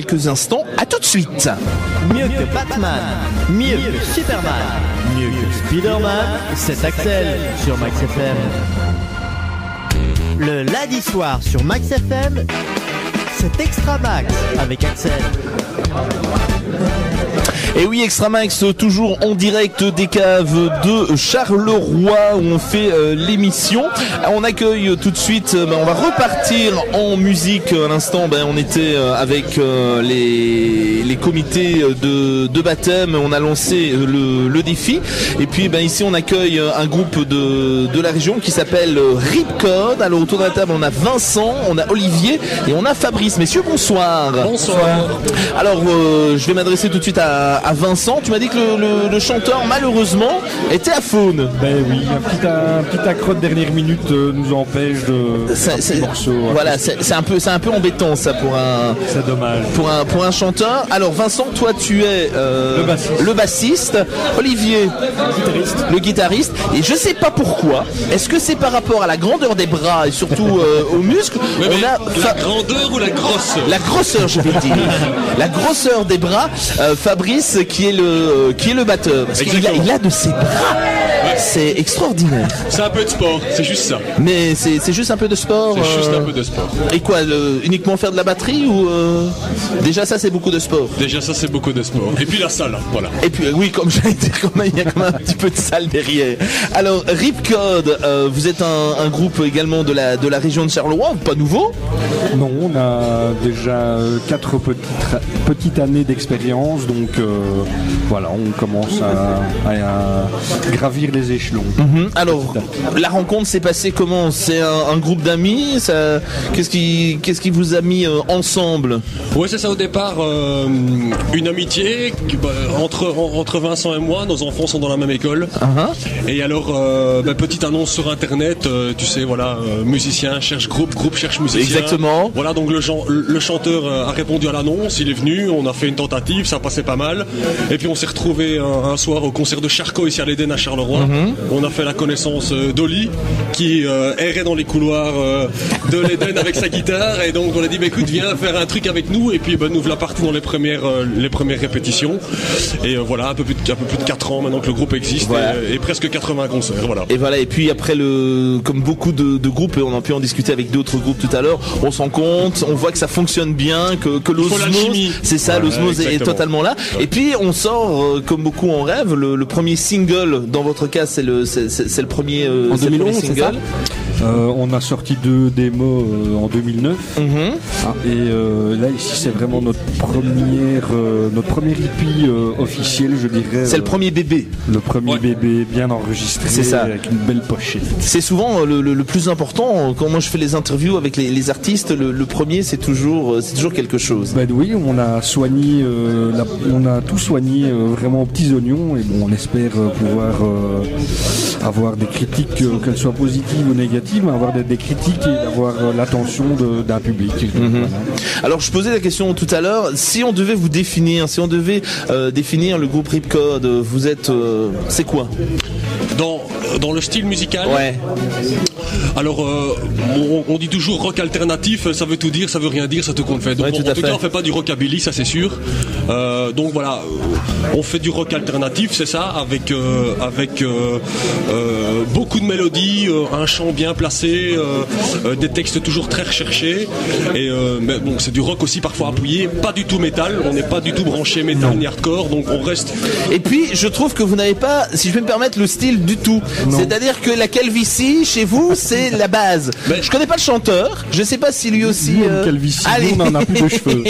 quelques instants. À tout de suite. Mieux que Batman, mieux que Superman, mieux que Spider-Man, c'est Axel sur Max FM. Le lundi soir sur Max FM, c'est Extra Max avec Axel. Et oui, Extra Max, toujours en direct des caves de Charleroi où on fait l'émission. On accueille tout de suite, on va repartir en musique. À l'instant, on était avec les comités de baptême. On a lancé le défi. Et puis ici, on accueille un groupe de la région qui s'appelle Ripcode. Alors autour de la table, on a Vincent, on a Olivier et on a Fabrice. Messieurs, bonsoir. Bonsoir. Alors, je vais m'adresser tout de suite à Vincent. Tu m'as dit que le chanteur, malheureusement, était à faune. Ben oui, un petit accro de dernière minute nous empêche de morceau. Voilà, c'est un peu embêtant ça pour un. C'est dommage. Pour un chanteur. Alors Vincent, toi tu es le bassiste. Olivier, le guitariste. Et je sais pas pourquoi. Est-ce que c'est par rapport à la grandeur des bras et surtout aux muscles? La grandeur ou la grosseur? La grosseur, je vais dire. La grosseur des bras. Fabrice qui est le batteur. Parce qu'il a de ses bras. Ouais. C'est extraordinaire. C'est un peu de sport, c'est juste ça. Mais c'est juste un peu de sport. C'est juste un peu de sport. Et quoi, uniquement faire de la batterie ou déjà ça c'est beaucoup de sport. Déjà ça c'est beaucoup de sport. Et puis la salle, voilà. Et puis oui, comme j'allais dire, il y a quand même un petit peu de salle derrière. Alors Ripcode, vous êtes un groupe également de la région de Charleroi, pas nouveau? Non, on a déjà 4 petites années d'expérience, donc voilà, on commence à gravir les échelons. Alors, la rencontre s'est passée comment? C'est un groupe d'amis? Qu'est-ce qui vous a mis ensemble? Oui, c'est ça au départ, une amitié entre Vincent et moi. Nos enfants sont dans la même école. Et alors, petite annonce sur internet, tu sais, voilà, musicien cherche groupe cherche musicien. Exactement. Voilà, donc le chanteur a répondu à l'annonce, il est venu, on a fait une tentative, ça passait pas mal. Et puis on s'est retrouvé un soir au concert de Charcot ici à l'Éden à Charleroi. On a fait la connaissance d'Oli qui errait dans les couloirs de l'Éden avec sa guitare. Et donc on a dit écoute, viens faire un truc avec nous. Et puis nous voilà partis dans les premières répétitions. Et voilà, un peu plus de 4 ans maintenant que le groupe existe. Voilà. Et presque 80 concerts. Voilà. Et voilà, et puis après comme beaucoup de groupes, et on a pu en discuter avec d'autres groupes tout à l'heure, on se rend compte, on voit que ça fonctionne bien, que l'osmose, c'est ça, l'osmose est totalement là. Et puis on sort, comme beaucoup en rêve, le premier single, dans votre cas c'est le premier, en 2011, single. C'est ça on a sorti 2 démos en 2009 et là ici c'est vraiment notre premier EP officiel, je dirais. C'est le premier bébé. Le premier bébé bien enregistré, c'est ça, avec une belle pochette. C'est souvent le plus important quand moi je fais les interviews avec les artistes. Le premier c'est toujours quelque chose. Oui, on a soigné, on a tout soigné vraiment aux petits oignons et bon, on espère pouvoir avoir des critiques, qu'elles soient positives ou négatives, mais avoir des critiques et d'avoir l'attention d'un public. Voilà. Alors je posais la question tout à l'heure, si on devait vous définir, définir le groupe Ripcode, vous êtes, c'est quoi? Dans le style musical. Ouais. Alors, on dit toujours rock alternatif, ça veut tout dire, ça veut rien dire, ça te compte fait. Donc, en tout cas, on fait pas du rockabilly, ça c'est sûr. Donc voilà, on fait du rock alternatif, c'est ça, avec beaucoup de mélodies, un chant bien placé, des textes toujours très recherchés. Et mais bon, c'est du rock aussi parfois appuyé, pas du tout métal. On n'est pas du tout branché métal ni hardcore, donc on reste. Et puis, je trouve que vous n'avez pas, si je peux me permettre, le style du tout. C'est-à-dire que la calvitie chez vous, c'est la base. Je connais pas le chanteur. Je sais pas si lui aussi. Calvitie, on en a plus de cheveux.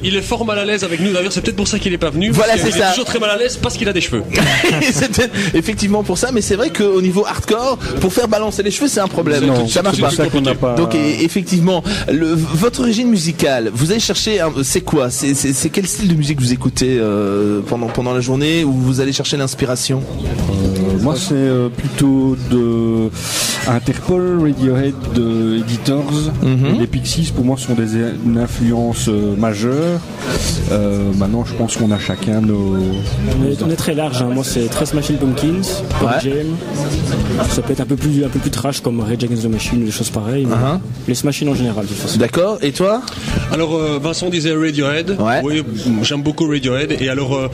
Il est fort mal à l'aise avec nous. D'ailleurs, c'est peut-être pour ça qu'il est pas venu. Voilà, c'est ça. Il est toujours très mal à l'aise parce qu'il a des cheveux. C'est effectivement pour ça, mais c'est vrai qu'au niveau hardcore, pour faire balancer les cheveux, c'est un problème. Non, ça marche pas. Ça qu'on n'a pas. Donc effectivement, votre origine musicale, vous allez chercher, c'est quoi? C'est quel style de musique vous écoutez pendant la journée, où vous allez chercher l'inspiration? Moi, c'est plutôt de Interpol, Radiohead, Editors. Et les Pixies, pour moi, sont une influence majeure. Maintenant, je pense qu'on a chacun nos... On est très large. Moi, c'est 13 Smashing Pumpkins, Pearl Jam. Ça peut être un peu plus trash comme Rage Against the Machine ou des choses pareilles. Les Smashing en général, de toute façon. D'accord. Et toi? Alors, Vincent disait Radiohead. Ouais. Oui, j'aime beaucoup Radiohead. Et alors,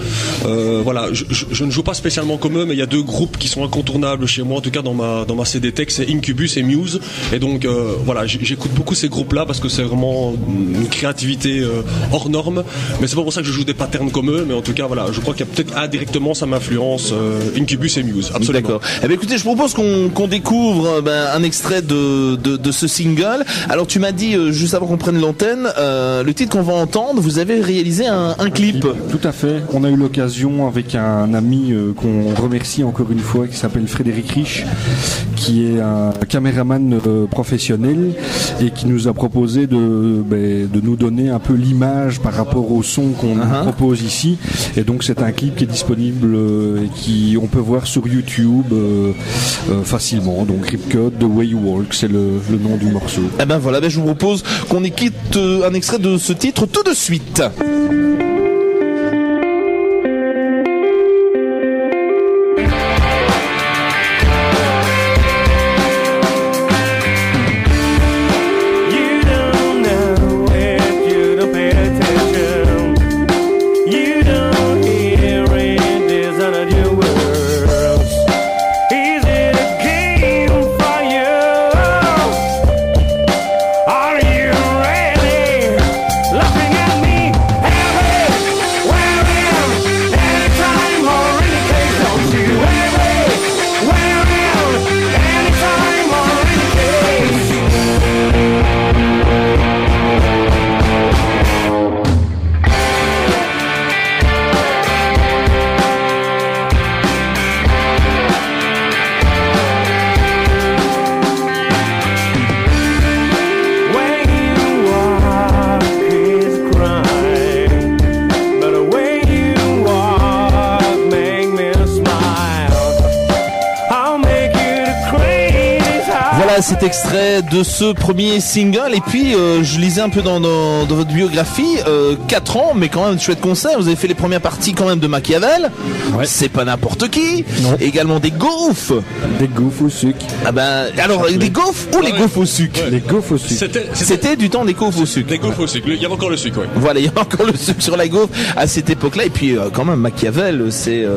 voilà, je ne joue pas spécialement comme eux, mais il y a 2 groupes qui sont incontournables chez moi, en tout cas dans ma CD Tech, c'est Incubus et Muse. Et donc, voilà, j'écoute beaucoup ces groupes-là parce que c'est vraiment une créativité hors norme. Mais c'est pas pour ça que je joue des patterns comme eux, mais en tout cas, voilà, je crois qu'il y a peut-être indirectement ça m'influence Incubus et Muse. Absolument. D'accord. Eh bien, écoutez, je propose qu'on découvre un extrait de ce single. Alors, tu m'as dit juste avant qu'on prenne l'antenne, le titre qu'on va entendre, vous avez réalisé un clip. Tout à fait. On a eu l'occasion avec un ami qu'on remercie encore une fois, qui s'appelle Frédéric Rich, qui est un caméraman professionnel et qui nous a proposé de nous donner un peu l'image par rapport au son qu'on propose ici. Et donc c'est un clip qui est disponible et on peut voir sur YouTube facilement. Donc Ripcode, The Way You Walk, c'est le nom du morceau. Eh ben voilà, je vous propose qu'on écoute un extrait de ce titre tout de suite. Cet extrait de ce premier single. Et puis je lisais un peu dans votre biographie, 4 ans, mais quand même chouette concert. Vous avez fait les premières parties quand même de Machiavel. Ouais. C'est pas n'importe qui. Non. Également des gaufres. Des gaufres au sucre. Ah ben alors des gaufres ou les gaufres au sucre? Les gaufres au sucre. C'était du temps des gaufres au sucre. Des gaufres au sucre. Il y avait encore le sucre. Ouais. Voilà, il y avait encore le sucre sur la gaufre à cette époque-là. Et puis quand même Machiavel, c'était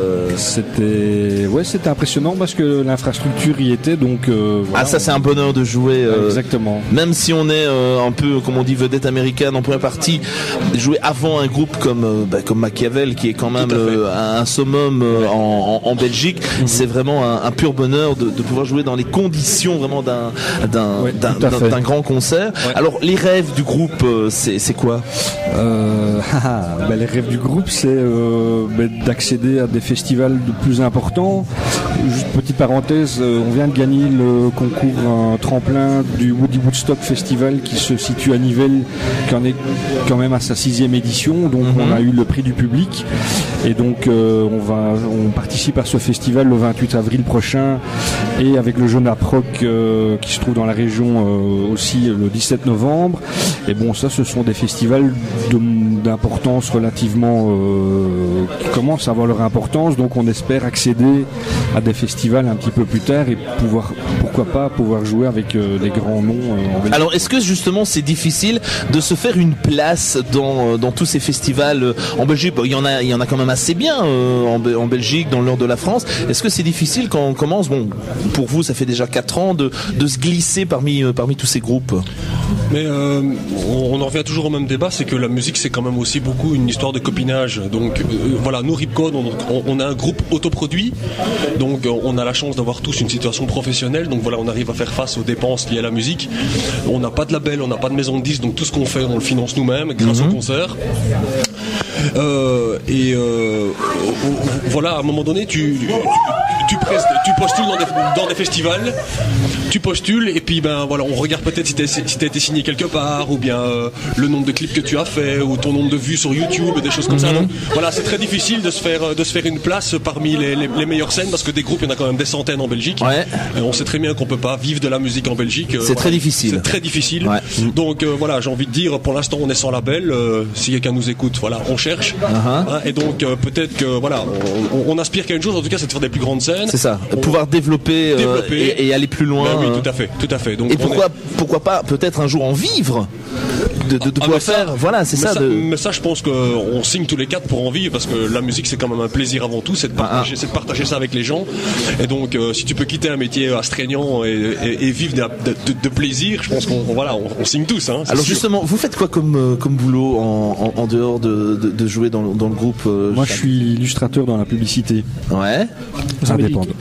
impressionnant parce que l'infrastructure y était. Donc voilà, ça c'est un bonheur de jouer exactement. Même si on est un peu comme on dit vedette américaine en première partie, jouer avant un groupe comme Machiavel qui est quand même un summum en Belgique, c'est vraiment un pur bonheur de pouvoir jouer dans les conditions vraiment d'un grand concert. Ouais. Alors les rêves du groupe, c'est quoi? Les rêves du groupe, c'est d'accéder à des festivals de plus importants. Juste petite parenthèse, on vient de gagner le concours un tremplin du Woody Woodstock Festival qui se situe à Nivelles, qui en est quand même à sa 6e édition. Donc on a eu le prix du public et donc on participe à ce festival le 28 avril prochain et avec le Jeune Rock qui se trouve dans la région aussi le 17 novembre. Et bon, ça ce sont des festivals d'importance relativement qui commencent à avoir leur importance, donc on espère accéder à des festivals un petit peu plus tard et pourquoi pas pouvoir jouer avec des grands noms en Belgique. Alors est-ce que justement c'est difficile de se faire une place dans tous ces festivals en Belgique? Il y en a quand même assez bien en Belgique, dans le nord de la France. Est-ce que c'est difficile quand on commence, bon pour vous ça fait déjà 4 ans, de se glisser parmi tous ces groupes? Mais on en revient toujours au même débat, c'est que la musique c'est quand même aussi beaucoup une histoire de copinage. Donc voilà, nous Ripcode, on a un groupe autoproduit, donc on a la chance d'avoir tous une situation professionnelle, donc voilà, on arrive à faire face aux dépenses liées à la musique. On n'a pas de label, on n'a pas de maison de disques, donc tout ce qu'on fait on le finance nous-mêmes grâce aux concerts. Voilà, à un moment donné tu postules dans des festivals, tu postules et puis ben voilà, on regarde peut-être si t'as été signé signé quelque part, ou bien le nombre de clips que tu as fait, ou ton nombre de vues sur YouTube, des choses comme ça. Donc voilà, c'est très difficile de se faire une place parmi les meilleures scènes, parce que des groupes, il y en a quand même des centaines en Belgique. Ouais. Et on sait très bien qu'on peut pas vivre de la musique en Belgique. C'est très difficile. C'est très difficile. Ouais. Donc voilà, j'ai envie de dire, pour l'instant, on est sans label. Si quelqu'un nous écoute, voilà, on cherche. Hein, et donc peut-être que voilà, on aspire qu'à une chose, en tout cas, c'est de faire des plus grandes scènes. C'est ça. Pouvoir développer et aller plus loin. Ben oui, tout à fait. Donc, et pourquoi pas peut-être un jour en vivre de quoi faire. Voilà, c'est ça. Mais ça, je pense qu'on signe tous les quatre pour en vivre, parce que la musique, c'est quand même un plaisir avant tout, c'est de partager ça avec les gens. Et donc, si tu peux quitter un métier astreignant et vivre de plaisir, je pense qu'on signe tous. Hein, alors sûr. Justement, vous faites quoi comme boulot en dehors de jouer dans le groupe Moi, je suis illustrateur dans la publicité. Ouais. Indépendant.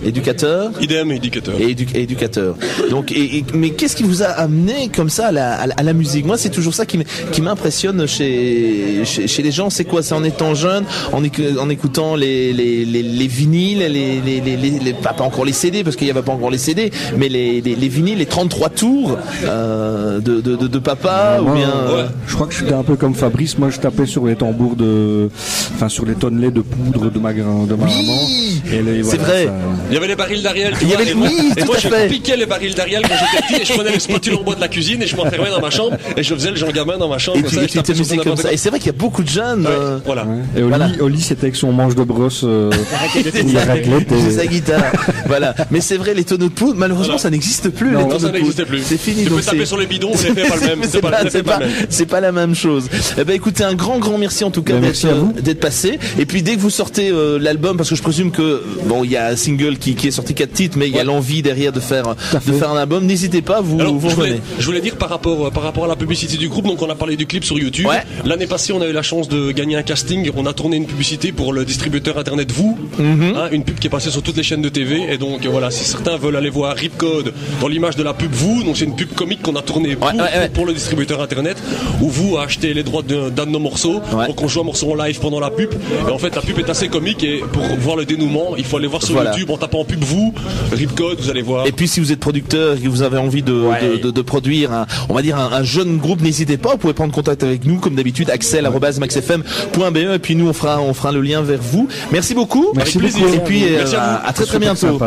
Éducateur. Idem, éducateur. Et éducateur. Donc, mais qu'est-ce qui vous a amené comme ça à la musique? Moi, c'est toujours ça qui m'impressionne chez les gens. C'est quoi? C'est en étant jeune, en écoutant les vinyles, pas encore les CD, parce qu'il n'y avait pas encore les CD, mais les vinyles, les 33 tours de papa, ou bien. Je crois que j'étais un peu comme Fabrice. Moi, je tapais sur les tambours sur les tonnelets de poudre de ma maman. C'est vrai. Il y avait les barils d'Ariel. Et moi, je piquais les barils d'Ariel quand j'étais petit, et je prenais les spatules en bois de la cuisine et je m'enfermais dans ma chambre et je faisais le Jean Gamin dans ma chambre. Et tu t'amusais comme ça. Et c'est vrai qu'il y a beaucoup de jeunes. Voilà. Et au lit, c'était avec son manche de brosse. La raclette et sa guitare. Voilà. Mais c'est vrai, les tonneaux de poudre, malheureusement, ça n'existe plus. Non, ça n'existe plus. C'est fini. Tu peux taper sur les bidons, mais l'effet n'est pas le même. C'est pas la même chose. Eh ben, écoutez, un grand merci en tout cas d'être passé. Et puis dès que vous sortez l'album, parce que je présume que il y a un single qui est sorti 4 titres, mais il y a l'envie derrière de faire un album. N'hésitez pas, vous revenez. Je voulais dire par rapport à la publicité du groupe. Donc on a parlé du clip sur YouTube. Ouais. L'année passée, on a eu la chance de gagner un casting. On a tourné une publicité pour le distributeur internet Vous, une pub qui est passée sur toutes les chaînes de TV. Et donc voilà, si certains veulent aller voir Ripcode dans l'image de la pub Vous, donc c'est une pub comique qu'on a tournée pour le distributeur internet, où Vous a acheté les droits d'un de nos morceaux. Donc on joue un morceau en live pendant la pub. Et en fait, la pub est assez comique, et pour voir le dénouement, il faut aller voir sur YouTube en tapant en pub Vous, Ripcode, vous allez voir. Et puis si vous êtes producteur et que vous avez envie de produire un jeune groupe, n'hésitez pas, vous pouvez prendre contact avec nous comme d'habitude, axel@maxfm.be, et puis nous on fera le lien vers vous. Merci beaucoup. Merci beaucoup. Et puis à très bientôt.